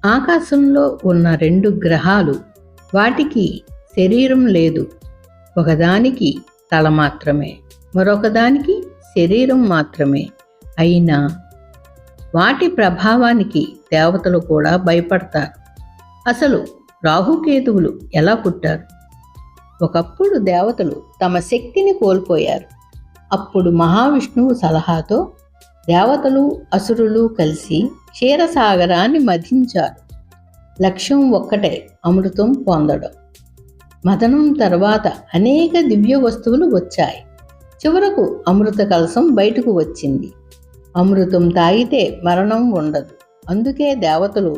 ఆకాశంలో ఉన్న రెండు గ్రహాలు, వాటికి శరీరం లేదు. ఒకదానికి తల మాత్రమే, మరొకదానికి శరీరం మాత్రమే. అయినా వాటి ప్రభావానికి దేవతలు కూడా భయపడతారు. అసలు రాహుకేతువులు ఎలా పుట్టారు? ఒకప్పుడు దేవతలు తమ శక్తిని కోల్పోయారు. అప్పుడు మహావిష్ణువు సలహాతో దేవతలు అసురులు కలిసి క్షీరసాగరాన్ని మథించారు. లక్ష్యం ఒక్కటే, అమృతం పొందడం. మథనం తర్వాత అనేక దివ్య వస్తువులు వచ్చాయి. చివరకు అమృత కలశం బయటకు వచ్చింది. అమృతం తాగితే మరణం ఉండదు. అందుకే దేవతలు,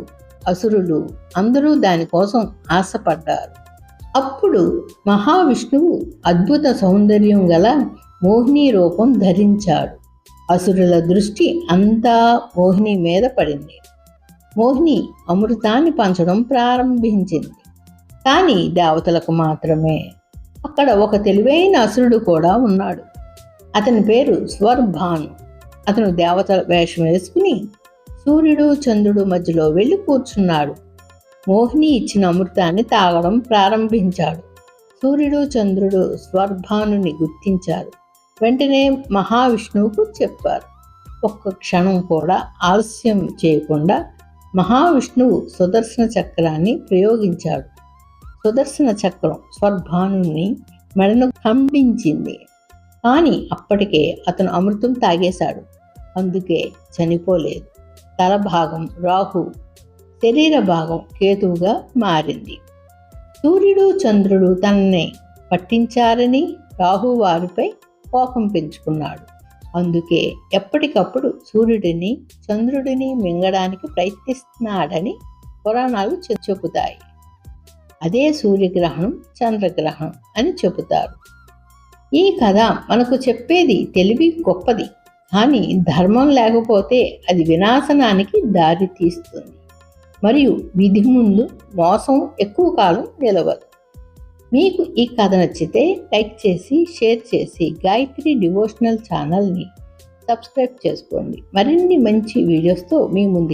అసురులు అందరూ దానికోసం ఆశపడ్డారు. అప్పుడు మహావిష్ణువు అద్భుత సౌందర్యం గల మోహిని రూపం ధరించాడు. అసురుల దృష్టి అంతా మోహిని మీద పడింది. మోహిని అమృతాన్ని పంచడం ప్రారంభించింది. కానీ దేవతలకు మాత్రమే. అక్కడ ఒక తెలివైన అసురుడు కూడా ఉన్నాడు. అతని పేరు స్వర్భాను. అతను దేవతల వేషం వేసుకుని సూర్యుడు చంద్రుడు మధ్యలో వెళ్ళి కూర్చున్నాడు. మోహిని ఇచ్చిన అమృతాన్ని తాగడం ప్రారంభించాడు. సూర్యుడు చంద్రుడు స్వర్భానుని గుర్తించారు. వెంటనే మహావిష్ణువుకు చెప్పారు. ఒక్క క్షణం కూడా ఆలస్యం చేయకుండా మహావిష్ణువు సుదర్శన చక్రాన్ని ప్రయోగించాడు. సుదర్శన చక్రం స్వర్భానుని మెడను ఖండించింది. కానీ అప్పటికే అతను అమృతం తాగేశాడు. అందుకే చనిపోలేదు. తల భాగం రాహు, శరీర భాగం కేతువుగా మారింది. సూర్యుడు చంద్రుడు తనని పట్టించారని రాహు వారిపై కోపం పెంచుకున్నాడు. అందుకే ఎప్పటికప్పుడు సూర్యుడిని చంద్రుడిని మింగడానికి ప్రయత్నిస్తున్నాడని పురాణాలు చెబుతాయి. అదే సూర్యగ్రహణం, చంద్రగ్రహణం అని చెబుతారు. ఈ కథ మనకు చెప్పేది తెలివి గొప్పది, కానీ ధర్మం లేకపోతే అది వినాశనానికి దారి తీస్తుంది. మరియు విధి ముందు మోసం ఎక్కువ కాలం నిలవదు. మీకు ఈ కథ నచ్చితే లైక్ చేసి, షేర్ చేసి గాయత్రి డివోషనల్ ఛానల్ని సబ్స్క్రైబ్ చేసుకోండి. మరిన్ని మంచి వీడియోస్తో మీ ముందుకి